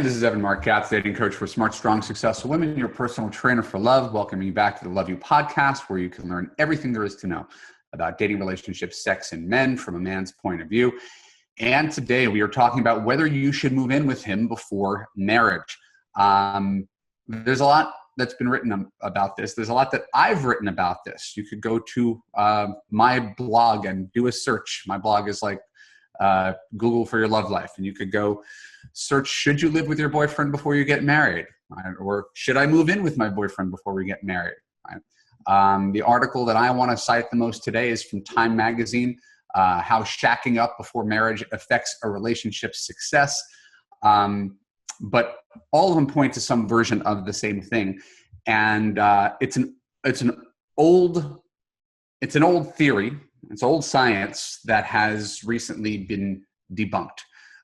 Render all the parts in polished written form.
this is Evan Mark Katz, dating coach for smart, strong, successful women, your personal trainer for love, welcoming you back to the Love You podcast, where you can learn everything there is to know about dating, relationships, sex, and men from a man's point of view. And today we are talking about whether you should move in with him before marriage. There's a lot that's been written about this. There's a lot that I've written about this. You could go to my blog and do a search. My blog is like Google for your love life. And you could go search, should you live with your boyfriend before you get married? Right? Or should I move in with my boyfriend before we get married? Right? The article that I want to cite the most today is from Time Magazine, how shacking up before marriage affects a relationship's success. But all of them point to some version of the same thing. And it's an old theory. It's old science that has recently been debunked,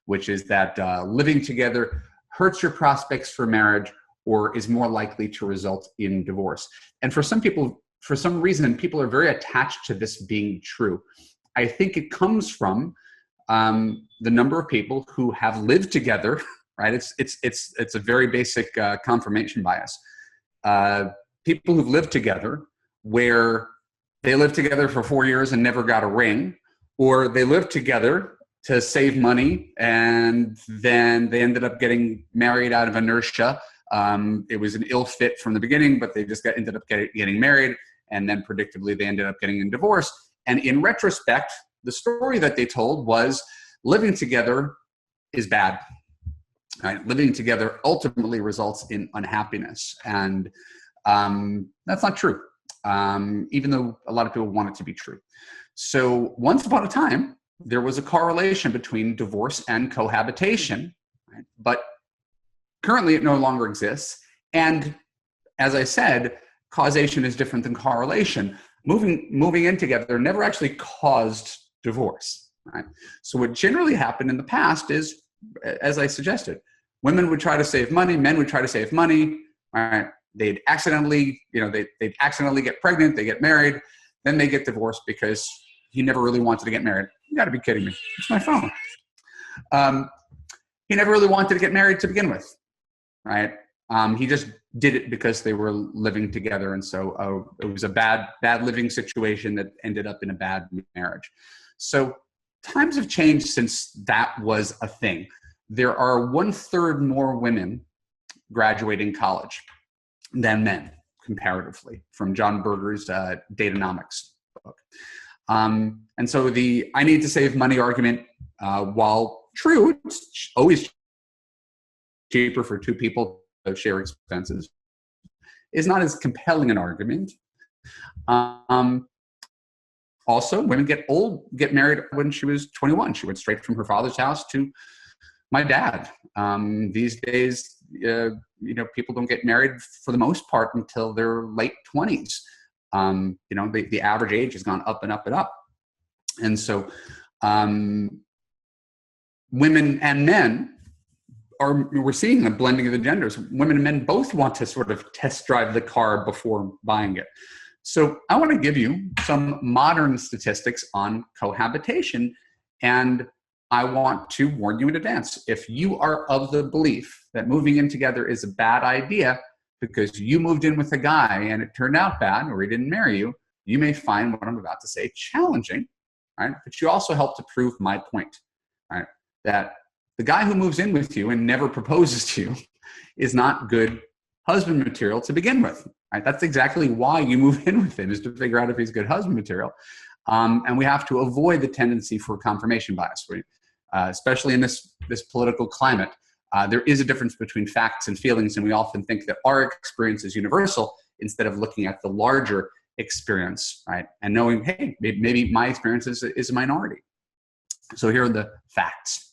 which is that living together hurts your prospects for marriage or is more likely to result in divorce. And for some people, for some reason, people are very attached to this being true. I think it comes from the number of people who have lived together, right? It's a very basic confirmation bias. People who've lived together where they lived together for 4 years and never got a ring, or they lived together to save money and then they ended up getting married out of inertia. It was an ill fit from the beginning, but they just ended up getting married, and then predictably they ended up getting a divorce. And in retrospect, the story that they told was living together is bad. Right? Living together ultimately results in unhappiness. And that's not true. Even though a lot of people want it to be true. So once upon a time, there was a correlation between divorce and cohabitation, right? But currently it no longer exists. And as I said, causation is different than correlation. Moving in together never actually caused divorce, right? So what generally happened in the past is, as I suggested, women would try to save money, men would try to save money, right? They'd accidentally get pregnant, they get married, then they get divorced because he never really wanted to get married. You gotta be kidding me. It's my phone. He never really wanted to get married to begin with, right? He just did it because they were living together. And so it was a bad living situation that ended up in a bad marriage. So times have changed since that was a thing. There are 1/3 more women graduating college than men, comparatively, from John Berger's Datanomics book. And so the I need to save money argument, while true, it's always cheaper for two people to share expenses, is not as compelling an argument. Also, women get married when she was 21. She went straight from her father's house to my dad. These days, people don't get married for the most part until their late 20s. The average age has gone up and up and up. And so women and men we're seeing a blending of the genders. Women and men both want to sort of test drive the car before buying it. So I want to give you some modern statistics on cohabitation, and I want to warn you in advance. If you are of the belief that moving in together is a bad idea because you moved in with a guy and it turned out bad, or he didn't marry you, you may find what I'm about to say challenging, right? But you also help to prove my point, right? That the guy who moves in with you and never proposes to you is not good husband material to begin with, right? That's exactly why you move in with him, is to figure out if he's good husband material. And we have to avoid the tendency for confirmation bias, especially in this political climate. There is a difference between facts and feelings, and we often think that our experience is universal instead of looking at the larger experience, right? And knowing, hey, maybe my experience is a minority. So here are the facts.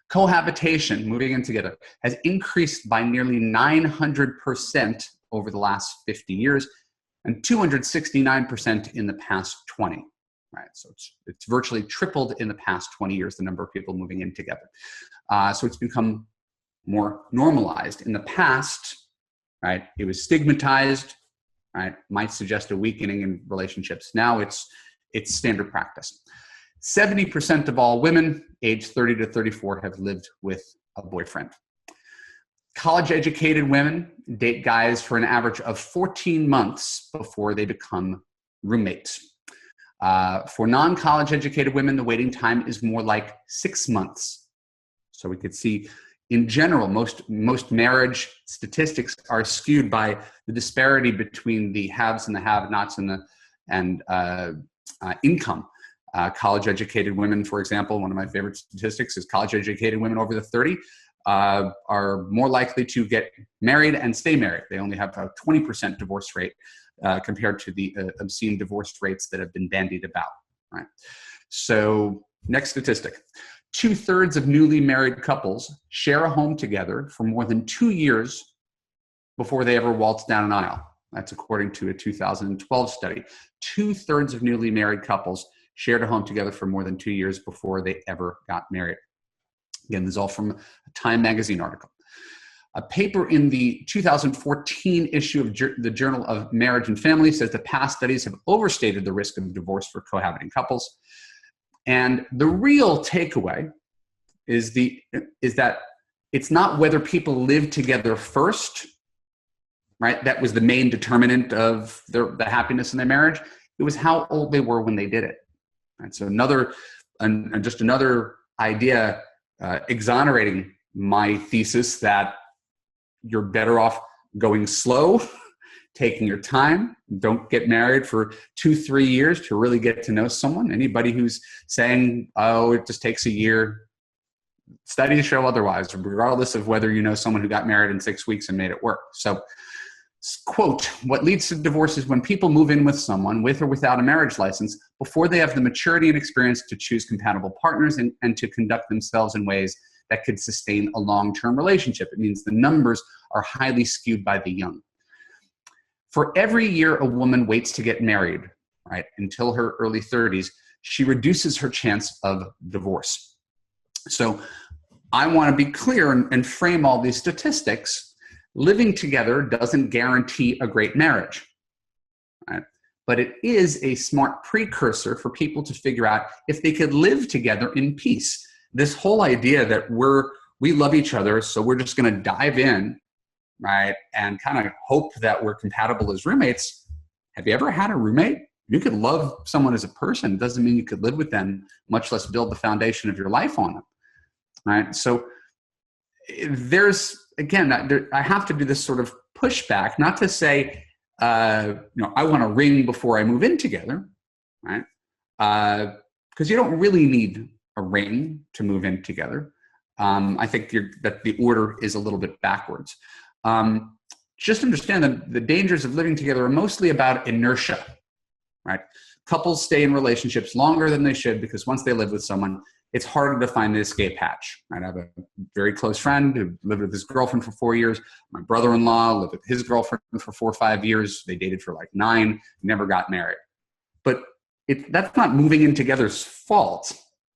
Cohabitation, moving in together, has increased by nearly 900% over the last 50 years and 269% in the past 20. Right, so it's virtually tripled in the past 20 years, the number of people moving in together. So it's become more normalized. In the past, right, it was stigmatized, right, might suggest a weakening in relationships. Now it's standard practice. 70% of all women aged 30 to 34 have lived with a boyfriend. College-educated women date guys for an average of 14 months before they become roommates. For non-college educated women, the waiting time is more like 6 months. So we could see, in general, most marriage statistics are skewed by the disparity between the haves and the have-nots and income. College-educated women, for example, one of my favorite statistics is college-educated women over the 30 are more likely to get married and stay married. They only have a 20% divorce rate compared to the obscene divorce rates that have been bandied about. Right. So next statistic. 2/3 of newly married couples share a home together for more than 2 years before they ever waltz down an aisle. That's according to a 2012 study. 2/3 of newly married couples shared a home together for more than 2 years before they ever got married. Again, this is all from a Time magazine article. A paper in the 2014 issue of the Journal of Marriage and Family says that past studies have overstated the risk of divorce for cohabiting couples. And the real takeaway is that it's not whether people live together first, right? That was the main determinant of the happiness in their marriage. It was how old they were when they did it. Right? So just another idea exonerating my thesis that you're better off going slow, taking your time. Don't get married for 2-3 years to really get to know someone. Anybody who's saying, oh, it just takes a year, studies show otherwise, regardless of whether you know someone who got married in 6 weeks and made it work. So, quote, what leads to divorce is when people move in with someone, with or without a marriage license, before they have the maturity and experience to choose compatible partners and to conduct themselves in ways that could sustain a long-term relationship. It means the numbers are highly skewed by the young. For every year a woman waits to get married, right, until her early 30s, she reduces her chance of divorce. So I want to be clear and frame all these statistics. Living together doesn't guarantee a great marriage, right? But it is a smart precursor for people to figure out if they could live together in peace. This whole idea that we love each other, so we're just going to dive in, right, and kind of hope that we're compatible as roommates. Have you ever had a roommate? You could love someone as a person. It doesn't mean you could live with them, much less build the foundation of your life on them, right? So there's, again, I have to do this sort of pushback, not to say, I want a ring before I move in together, right? Because you don't really need a ring to move in together. I think that the order is a little bit backwards. Just understand that the dangers of living together are mostly about inertia, right? Couples stay in relationships longer than they should because once they live with someone, it's harder to find the escape hatch. Right? I have a very close friend who lived with his girlfriend for 4 years. My brother-in-law lived with his girlfriend for 4 or 5 years. They dated for like 9, never got married. But that's not moving in together's fault,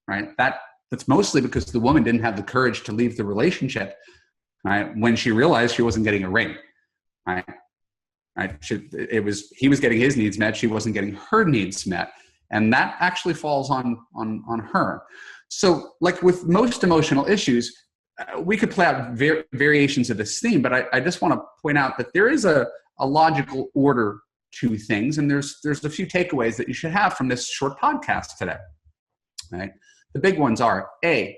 right? That's mostly because the woman didn't have the courage to leave the relationship, right, when she realized she wasn't getting a ring, right? He was getting his needs met. She wasn't getting her needs met. And that actually falls on her. So like with most emotional issues, we could play out variations of this theme, but I just want to point out that there is a logical order to things. And there's a few takeaways that you should have from this short podcast today, right? The big ones are, A,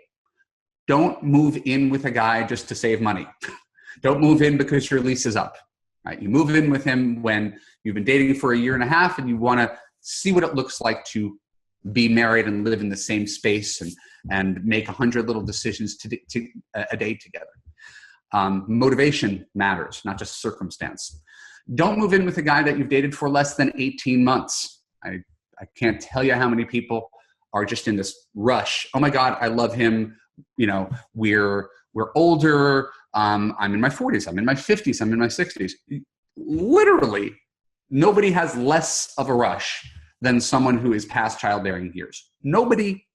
don't move in with a guy just to save money. Don't move in because your lease is up. Right? You move in with him when you've been dating for 1.5 years and you want to see what it looks like to be married and live in the same space and make 100 little decisions a day together. Motivation matters, not just circumstance. Don't move in with a guy that you've dated for less than 18 months. I can't tell you how many people are just in this rush. Oh my God, I love him. We're older. I'm in my 40s. I'm in my 50s. I'm in my 60s. Literally, nobody has less of a rush than someone who is past childbearing years. Nobody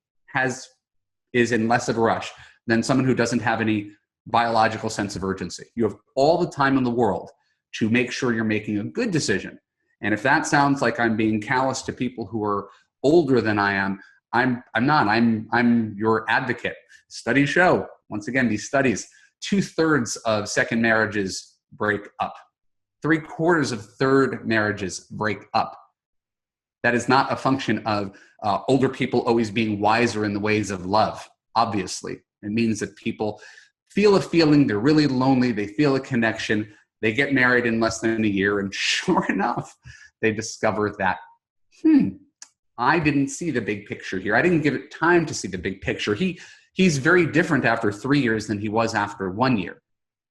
is in less of a rush than someone who doesn't have any biological sense of urgency. You have all the time in the world to make sure you're making a good decision. And if that sounds like I'm being callous to people who are older than I am, I'm not. I'm your advocate. Studies show, once again, these studies 2/3 of second marriages break up. 3/4 of third marriages break up. That is not a function of older people always being wiser in the ways of love, obviously. It means that people feel a feeling, they're really lonely, they feel a connection, they get married in less than a year, and sure enough, they discover that, I didn't see the big picture here. I didn't give it time to see the big picture. He's very different after 3 years than he was after 1 year,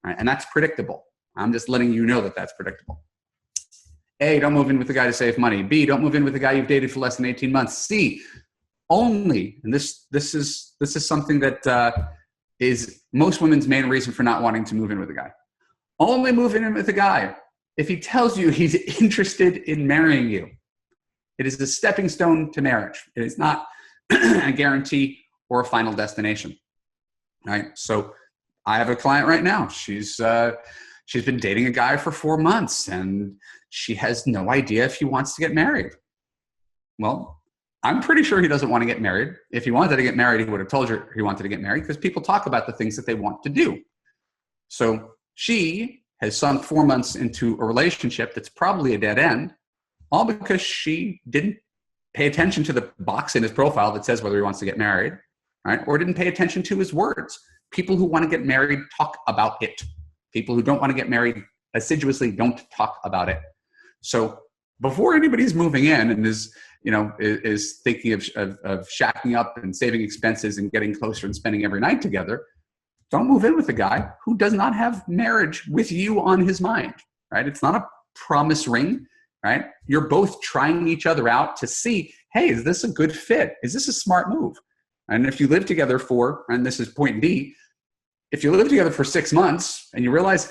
right? And that's predictable. I'm just letting you know that that's predictable. A, don't move in with the guy to save money. B, don't move in with the guy you've dated for less than 18 months. C, only, and this is something that is most women's main reason for not wanting to move in with a guy. Only move in with a guy if he tells you he's interested in marrying you. It is a stepping stone to marriage. It is not a guarantee or a final destination, right? So I have a client right now. She's been dating a guy for 4 months, and she has no idea if he wants to get married. Well, I'm pretty sure he doesn't want to get married. If he wanted to get married, he would have told her he wanted to get married, because people talk about the things that they want to do. So she has sunk 4 months into a relationship that's probably a dead end, all because she didn't pay attention to the box in his profile that says whether he wants to get married, right? Or didn't pay attention to his words. People who want to get married talk about it. People who don't want to get married assiduously don't talk about it. So before anybody's moving in and is thinking of shacking up and saving expenses and getting closer and spending every night together, don't move in with a guy who does not have marriage with you on his mind, right? It's not a promise ring, right? You're both trying each other out to see, hey, is this a good fit? Is this a smart move? And if you live together for, and this is point B, if you live together for 6 months and you realize,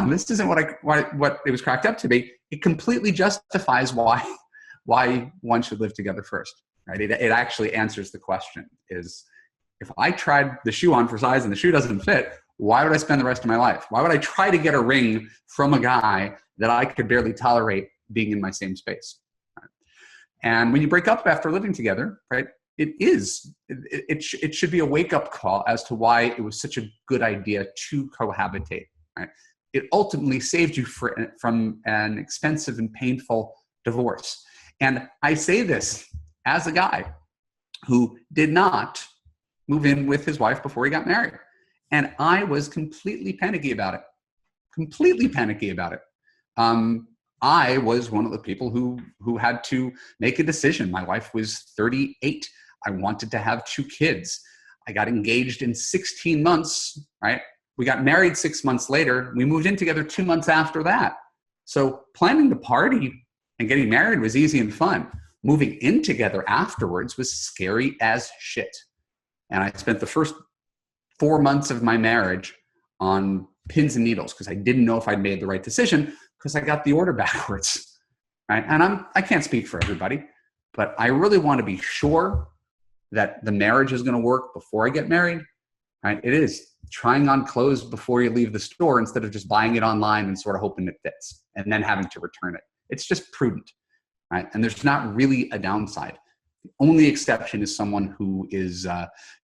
this isn't what it was cracked up to be, it completely justifies why one should live together first, right? It actually answers the question is, if I tried the shoe on for size and the shoe doesn't fit, why would I spend the rest of my life? Why would I try to get a ring from a guy that I could barely tolerate being in my same space? Right? And when you break up after living together, right, it should be a wake-up call as to why it was such a good idea to cohabitate, right? It ultimately saved you from an expensive and painful divorce. And I say this as a guy who did not move in with his wife before he got married. And I was completely panicky about it. I was one of the people who had to make a decision. My wife was 38. I wanted to have 2 kids. I got engaged in 16 months, right? We got married 6 months later. We moved in together 2 months after that. So planning the party and getting married was easy and fun. Moving in together afterwards was scary as shit. And I spent the first 4 months of my marriage on pins and needles because I didn't know if I'd made the right decision because I got the order backwards, right? And I can't speak for everybody, but I really want to be sure that the marriage is going to work before I get married, right? It is trying on clothes before you leave the store instead of just buying it online and sort of hoping it fits and then having to return it. It's just prudent, right? And there's not really a downside. The only exception is someone who is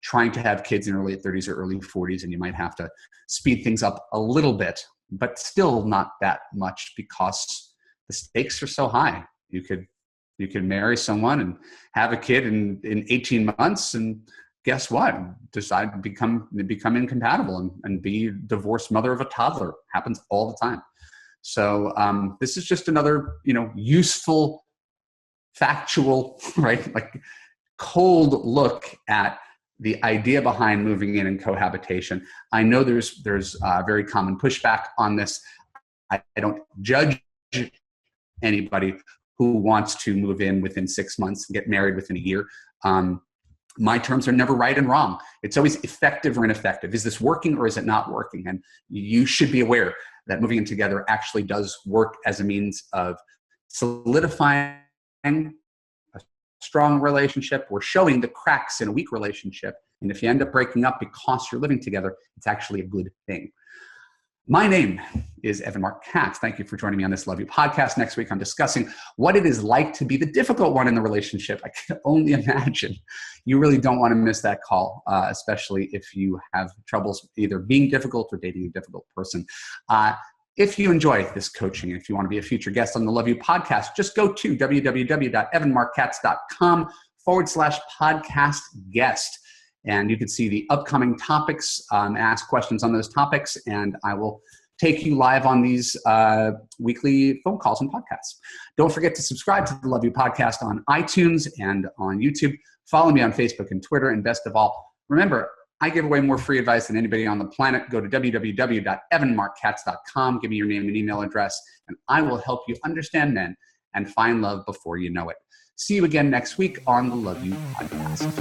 trying to have kids in their late 30s or early 40s, and you might have to speed things up a little bit, but still not that much because the stakes are so high. You could marry someone and have a kid in 18 months, and guess what? Decide to become incompatible and be divorced mother of a toddler. Happens all the time. So this is just another useful, factual, right? Like cold look at the idea behind moving in and cohabitation. I know there's very common pushback on this. I don't judge anybody who wants to move in within 6 months and get married within a year. My terms are never right and wrong. It's always effective or ineffective. Is this working or is it not working? And you should be aware that moving in together actually does work as a means of solidifying a strong relationship or showing the cracks in a weak relationship. And if you end up breaking up because you're living together, it's actually a good thing. My name is Evan Mark Katz. Thank you for joining me on this Love You podcast. Next week, I'm discussing what it is like to be the difficult one in the relationship. I can only imagine. You really don't want to miss that call, especially if you have troubles either being difficult or dating a difficult person. If you enjoy this coaching, if you want to be a future guest on the Love You podcast, just go to www.evanmarkkatz.com/podcast guest. And you can see the upcoming topics, ask questions on those topics, and I will take you live on these weekly phone calls and podcasts. Don't forget to subscribe to the Love You podcast on iTunes and on YouTube. Follow me on Facebook and Twitter. And best of all, remember, I give away more free advice than anybody on the planet. Go to www.evanmarkkatz.com. Give me your name and email address, and I will help you understand men and find love before you know it. See you again next week on the Love You podcast.